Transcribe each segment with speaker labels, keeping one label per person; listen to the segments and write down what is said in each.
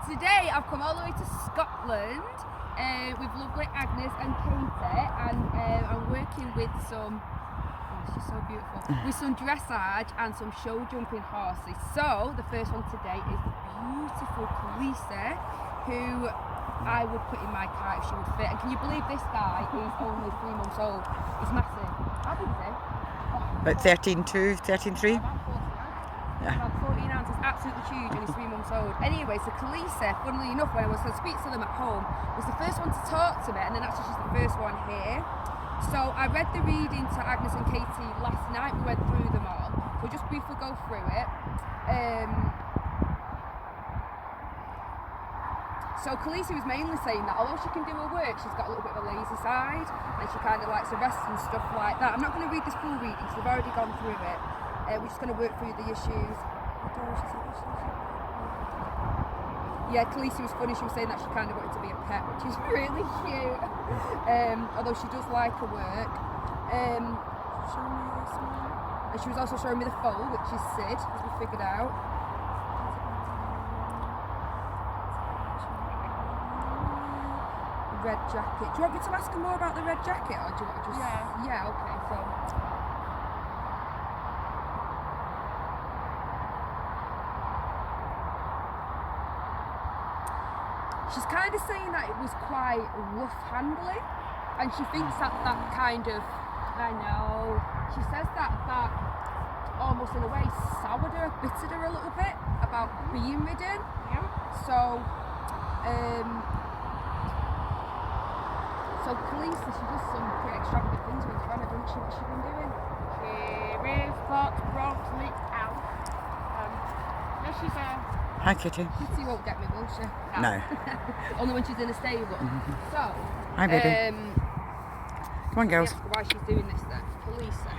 Speaker 1: today I've come all the way to Scotland with lovely Agnes and Katie, and I'm working with some, she's so beautiful, with some dressage and some show jumping horses. So the first one today is the beautiful Khaleesi, who I would put in my car if she would fit. And can you believe this guy is only 3 months old? He's massive. How big is he?
Speaker 2: About 13.2, 13.3.
Speaker 1: About 14 ounces.
Speaker 2: Yeah.
Speaker 1: About 14 ounces, absolutely huge, and he's 3 months old. Anyway, so Khaleesi, funnily enough, when I was to speak to them at home, was the first one to talk to me, and then actually she's the first one here. So I read the reading to Agnes and Katie last night. We went through them all. We'll just briefly go through it. So Khaleesi was mainly saying that although she can do her work, she's got a little bit of a lazy side, and she kind of likes to rest and stuff like that. I'm not going to read this full reading because we've already gone through it. We're just going to work through the issues. Yeah, Khaleesi was funny. She was saying that she kind of wanted to be a pet, which is really cute. Although she does like her work. And she was also showing me the foal, which is Sid, as we figured out. Red jacket. Do you want me to ask her more about the red jacket, or do you want to just? Yeah. Okay. So. She's kind of saying that it was quite rough handling, and she thinks that kind of, I know, she says that almost in a way soured her, bittered her a little bit about being ridden. Yeah. So Khaleesi, she does some pretty extravagant things with Joanna, doesn't she? What's she been doing?
Speaker 3: We've got Broccoli out. This is a...
Speaker 2: Hi, Kitty.
Speaker 1: Kitty won't get me, will she?
Speaker 2: No.
Speaker 1: Only when she's in a stable. So,
Speaker 2: Hi, baby. Come on, girls.
Speaker 1: Why she's doing this then? Khaleesi.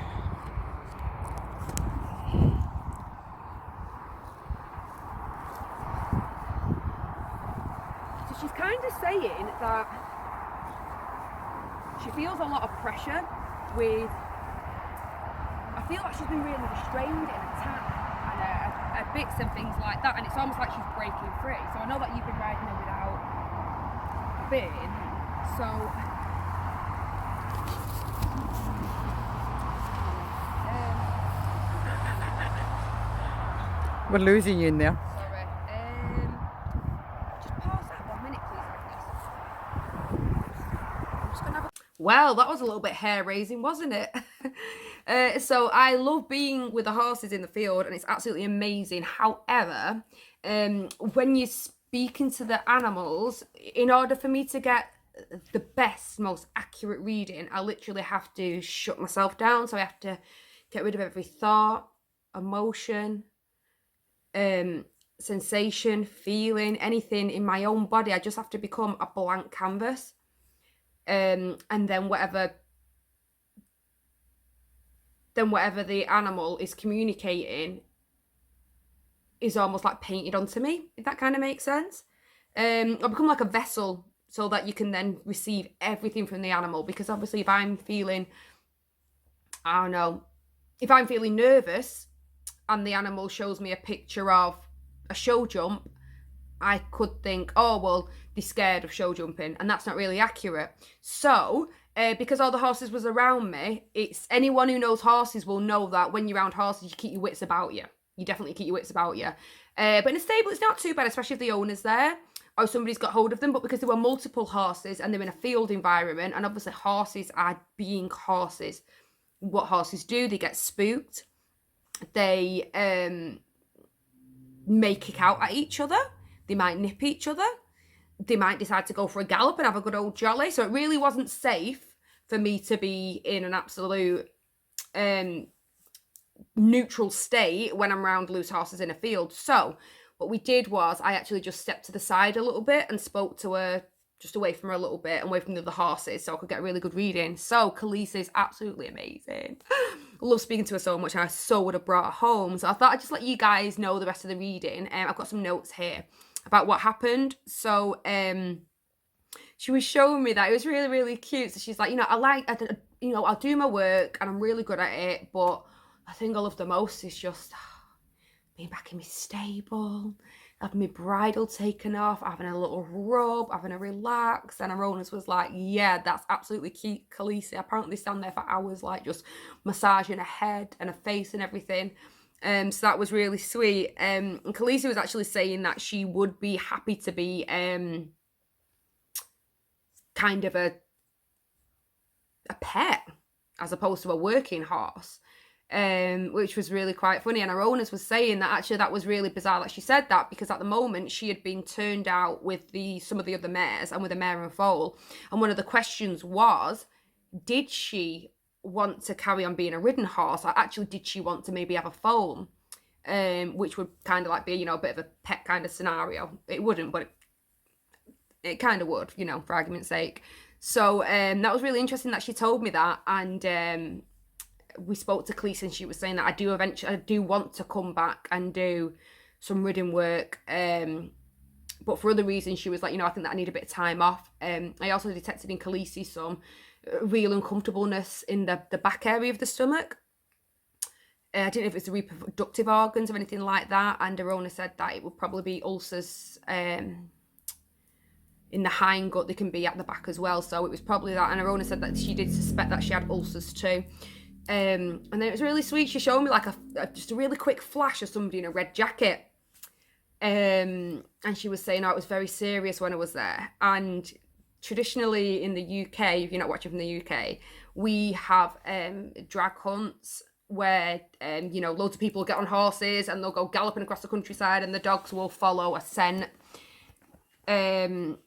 Speaker 1: So she's kind of saying that she feels a lot of pressure with, I feel like she's been really restrained and attacked and her bits and things like that, and it's almost like she's breaking free. So I know that you've been riding her without bin, so
Speaker 2: We're losing you in there.
Speaker 1: sorry. Just pause that 1 minute, please, Agnes. I'm just gonna have a... Well, that was a little bit hair-raising, wasn't it? So I love being with the horses in the field, and it's absolutely amazing. However, when you're speaking to the animals, in order for me to get the best, most accurate reading, I literally have to shut myself down. So I have to get rid of every thought, emotion, sensation, feeling, anything in my own body. I just have to become a blank canvas. And then whatever the animal is communicating is almost like painted onto me, if that kind of makes sense. I become like a vessel so that you can then receive everything from the animal, because obviously if I'm feeling, I don't know, if I'm feeling nervous and the animal shows me a picture of a show jump, I could think, oh, well, they're scared of show jumping, and that's not really accurate. So, because all the horses was around me, it's anyone who knows horses will know that when you're around horses, you keep your wits about you. You definitely keep your wits about you. But in a stable, it's not too bad, especially if the owner's there or somebody's got hold of them. But because there were multiple horses and they're in a field environment, and obviously horses are being horses. What horses do, they get spooked. They may kick out at each other. They might nip each other. They might decide to go for a gallop and have a good old jolly. So it really wasn't safe for me to be in an absolute neutral state when I'm around loose horses in a field. So what we did was I actually just stepped to the side a little bit and spoke to her just away from her a little bit and away from the other horses so I could get a really good reading. So Khaleesi is absolutely amazing. I love speaking to her so much, and I so would have brought her home. So I thought I'd just let you guys know the rest of the reading. I've got some notes here about what happened. So she was showing me that. It was really, really cute. So she's like, I'll do my work and I'm really good at it, but the thing I love the most is just being back in my stable, having my bridle taken off, having a little rub, having a relax. And Arona's was like, yeah, that's absolutely cute, Khaleesi. Apparently stand there for hours, like just massaging her head and her face and everything. So that was really sweet. And Khaleesi was actually saying that she would be happy to be kind of a pet as opposed to a working horse, which was really quite funny. And her owners was saying that actually that was really bizarre that she said that, because at the moment she had been turned out with some of the other mares and with a mare and foal, and one of the questions was, did she want to carry on being a ridden horse, or actually did she want to maybe have a foal, which would kind of like be, a bit of a pet kind of scenario. It wouldn't, but it kind of would, for argument's sake. So that was really interesting that she told me that. And we spoke to Khaleesi, and she was saying that I do want to come back and do some ridden work, but for other reasons. She was like, I think that I need a bit of time off. I also detected in Khaleesi some real uncomfortableness in the back area of the stomach. I didn't know if it's the reproductive organs or anything like that. And Arona said that it would probably be ulcers in the hind gut. They can be at the back as well. So it was probably that. And Arona said that she did suspect that she had ulcers too. And then it was really sweet. She showed me like just a really quick flash of somebody in a red jacket. And she was saying, it was very serious when I was there. And traditionally in the UK, if you're not watching from the UK, we have drag hunts where loads of people get on horses and they'll go galloping across the countryside, and the dogs will follow a scent. And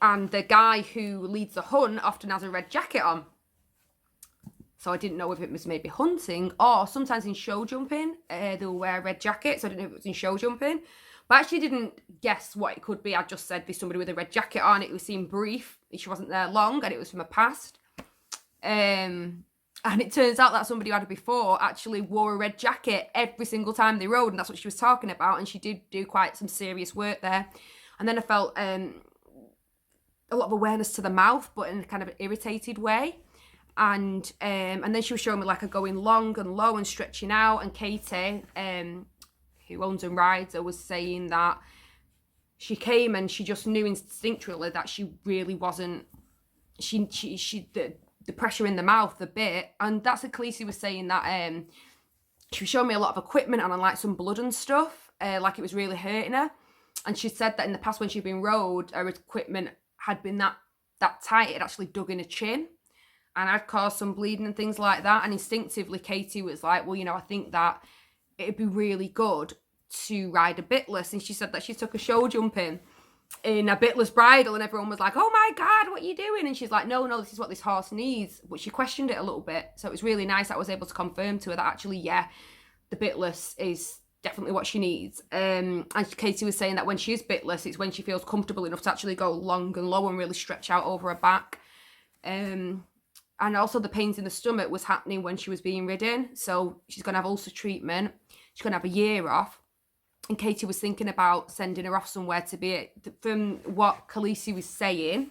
Speaker 1: the guy who leads the hunt often has a red jacket on. So I didn't know if it was maybe hunting, or sometimes in show jumping, they'll wear a red jacket. So I didn't know if it was in show jumping. But I actually didn't guess what it could be. I just said there's somebody with a red jacket on. It seemed brief. She wasn't there long, and it was from a past. And it turns out that somebody who had it before actually wore a red jacket every single time they rode, and that's what she was talking about. And she did do quite some serious work there. And then I felt a lot of awareness to the mouth, but in a kind of an irritated way. And then she was showing me like her going long and low and stretching out. And Katie, who owns and rides her, was saying that she came and she just knew instinctually that she really wasn't. The pressure in the mouth a bit, and that's what Khaleesi was saying, that she was showing me a lot of equipment and like some blood and stuff, like it was really hurting her. And she said that in the past when she'd been rode, her equipment had been that tight, it actually dug in her chin and had caused some bleeding and things like that. And instinctively Katie was like, well, I think that it'd be really good to ride a bitless. And she said that she took a show jumping in a bitless bridle, and everyone was like, oh my God, what are you doing? And she's like, no, this is what this horse needs. But she questioned it a little bit. So it was really nice that I was able to confirm to her that actually, yeah, the bitless is definitely what she needs. And Katie was saying that when she is bitless, it's when she feels comfortable enough to actually go long and low and really stretch out over her back. And also the pains in the stomach was happening when she was being ridden. So she's going to have ulcer treatment. She's going to have a year off. And Katie was thinking about sending her off somewhere to be, from what Khaleesi was saying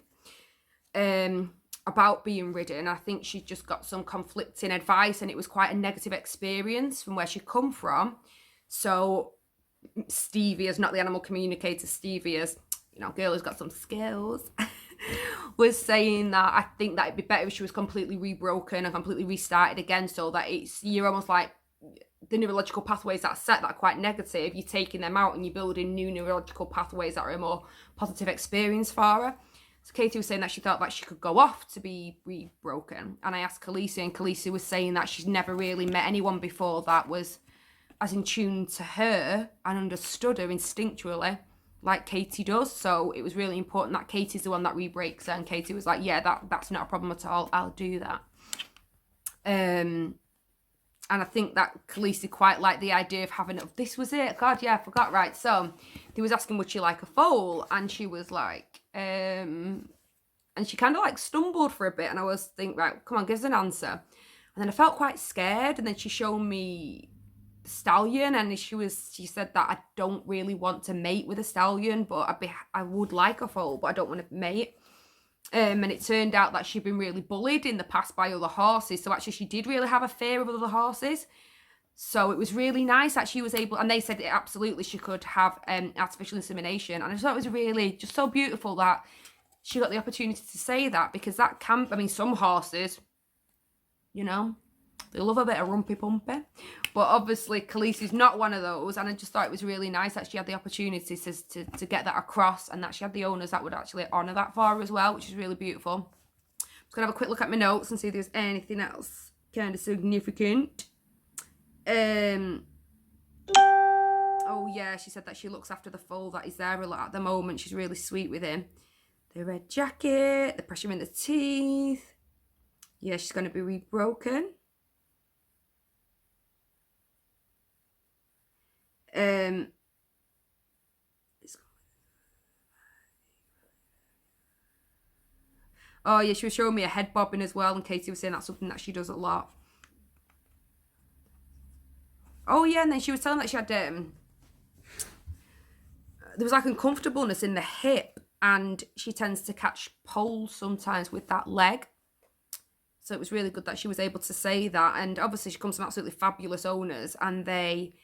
Speaker 1: about being ridden, I think she just got some conflicting advice, and it was quite a negative experience from where she'd come from. So Stevie's, not the animal communicator, Stevie's, girl who's got some skills, was saying that I think that it'd be better if she was completely rebroken and completely restarted again, so that you're almost like the neurological pathways that are set that are quite negative, you're taking them out and you're building new neurological pathways that are a more positive experience for her. So Katie was saying that she thought that she could go off to be rebroken. And I asked Khaleesi, and Khaleesi was saying that she's never really met anyone before that was as in tune to her and understood her instinctually like Katie does. So it was really important that Katie's the one that rebreaks her, and Katie was like, yeah, that's not a problem at all, I'll do that. And I think that Khaleesi quite liked the idea of having it. This was it. God, yeah, I forgot. Right. So he was asking, would she like a foal? And she was like, and she kind of like stumbled for a bit. And I was thinking, right, come on, give us an answer. And then I felt quite scared. And then she showed me the stallion. And she said that I don't really want to mate with a stallion, but I would like a foal, but I don't want to mate. And it turned out that she'd been really bullied in the past by other horses. So actually she did really have a fear of other horses. So it was really nice that she was able, and they said it absolutely she could have artificial insemination. And I just thought it was really just so beautiful that she got the opportunity to say that, because that can, I mean, some horses, you know, they love a bit of rumpy pumpy. But obviously Khaleesi's not one of those. And I just thought it was really nice that she had the opportunity to get that across, and that she had the owners that would actually honour that for her as well, which is really beautiful. I'm just going to have a quick look at my notes and see if there's anything else kind of significant. Oh yeah, she said that she looks after the foal that is there a lot at the moment. She's really sweet with him. The red jacket, the pressure in the teeth. Yeah, she's going to be rebroken. Oh yeah, she was showing me a head bobbing as well, and Katie was saying that's something that she does a lot. Oh yeah, and then she was telling that she had there was like uncomfortableness in the hip, and she tends to catch poles sometimes with that leg. So it was really good that she was able to say that. And obviously she comes from absolutely fabulous owners, and they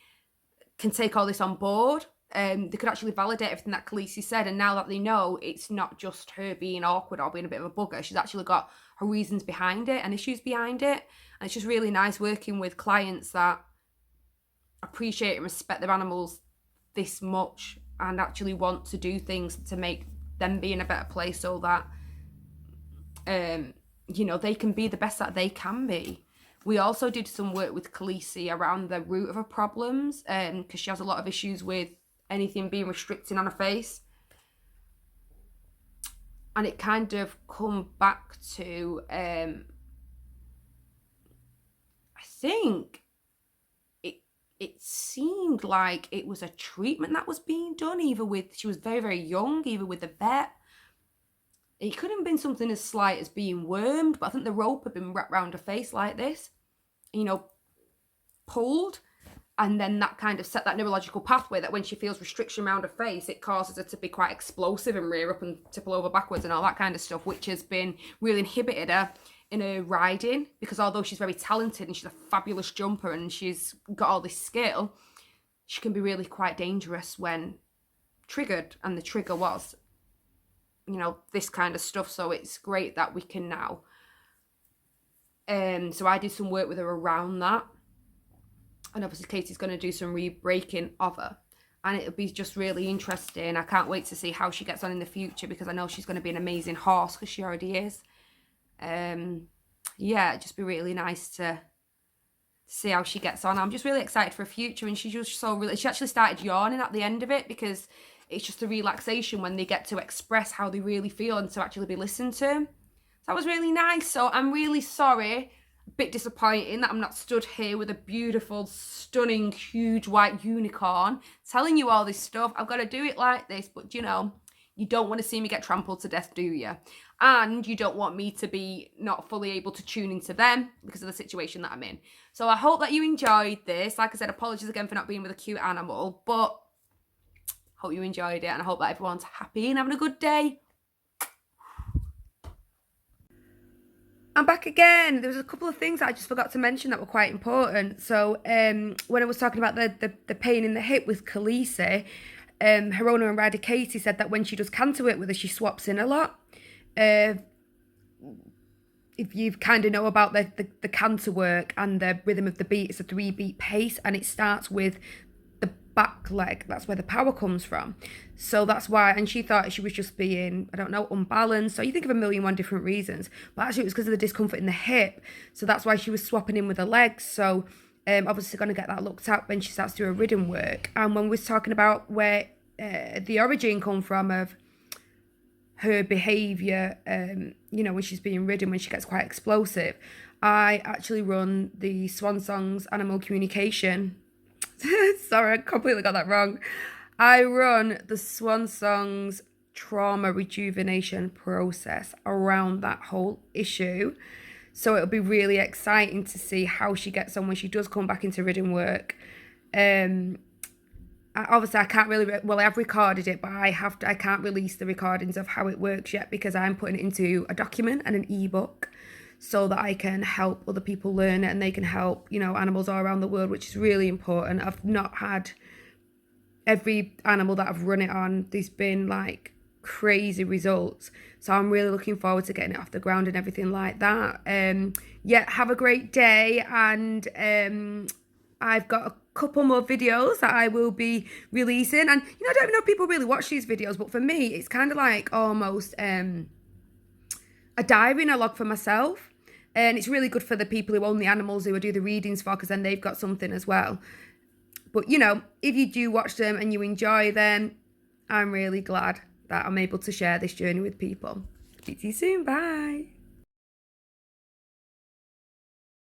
Speaker 1: can take all this on board. They could actually validate everything that Khaleesi said, and now that they know it's not just her being awkward or being a bit of a bugger, she's actually got her reasons behind it and issues behind it. And it's just really nice working with clients that appreciate and respect their animals this much and actually want to do things to make them be in a better place, so that you know, they can be the best that they can be. We also did some work with Khaleesi around the root of her problems, because she has a lot of issues with anything being restricting on her face. And it kind of come back to, I think it seemed like it was a treatment that was being done, either with, she was very, very young, either with the vet. It could have been something as slight as being wormed, but I think the rope had been wrapped around her face like this, you know, pulled. And then that kind of set that neurological pathway that when she feels restriction around her face, it causes her to be quite explosive and rear up and tipple over backwards and all that kind of stuff, which has been really inhibited her in her riding, because although she's very talented and she's a fabulous jumper and she's got all this skill, she can be really quite dangerous when triggered, and the trigger was, you know, this kind of stuff. So it's great that we can now. So I did some work with her around that. And obviously Katie's going to do some re-breaking of her. And it'll be just really interesting. I can't wait to see how she gets on in the future, because I know she's going to be an amazing horse, because she already is. Yeah, it'd just be really nice to see how she gets on. I'm just really excited for her future. And she's just so really, she actually started yawning at the end of it, because it's just a relaxation when they get to express how they really feel and to actually be listened to. So that was really nice. So I'm really sorry, a bit disappointing that I'm not stood here with a beautiful, stunning, huge white unicorn telling you all this stuff. I've got to do it like this, but you know, you don't want to see me get trampled to death, do you? And you don't want me to be not fully able to tune into them because of the situation that I'm in. So I hope that you enjoyed this. Like I said, apologies again for not being with a cute animal, but hope you enjoyed it, and I hope that everyone's happy and having a good day. I'm back again. There was a couple of things that I just forgot to mention that were quite important. So when I was talking about the pain in the hip with Khaleesi, her owner and rider Katie said that when she does canter work with her, she swaps in a lot. If you kind of know about the canter work and the rhythm of the beat, it's a 3-beat pace, and it starts with the back leg. That's where the power comes from. So that's why, and she thought she was just being, I don't know, unbalanced. So you think of 1,000,001 different reasons, but actually it was because of the discomfort in the hip. So that's why she was swapping in with her legs. So obviously going to get that looked at when she starts to do her ridden work. And when we're talking about where the origin come from of her behaviour, you know, when she's being ridden, when she gets quite explosive, I actually run the Swan Songs Animal Communication. Sorry, I completely got that wrong. I run the Swan Songs trauma rejuvenation process around that whole issue. So it'll be really exciting to see how she gets on when she does come back into ridden work. Obviously I can't really, well, I've recorded it, but I can't release the recordings of how it works yet, because I'm putting it into a document and an ebook. so that I can help other people learn it and they can help, you know, animals all around the world, which is really important. I've not had every animal that I've run it on, there's been like crazy results. So I'm really looking forward to getting it off the ground and everything like that. Yeah, have a great day. And I've got a couple more videos that I will be releasing. And, you know, I don't even know if people really watch these videos, but for me, it's kind of like almost a diary and a log for myself. And it's really good for the people who own the animals, who I do the readings for, because then they've got something as well. But, you know, if you do watch them and you enjoy them, I'm really glad that I'm able to share this journey with people. Speak to you soon. Bye.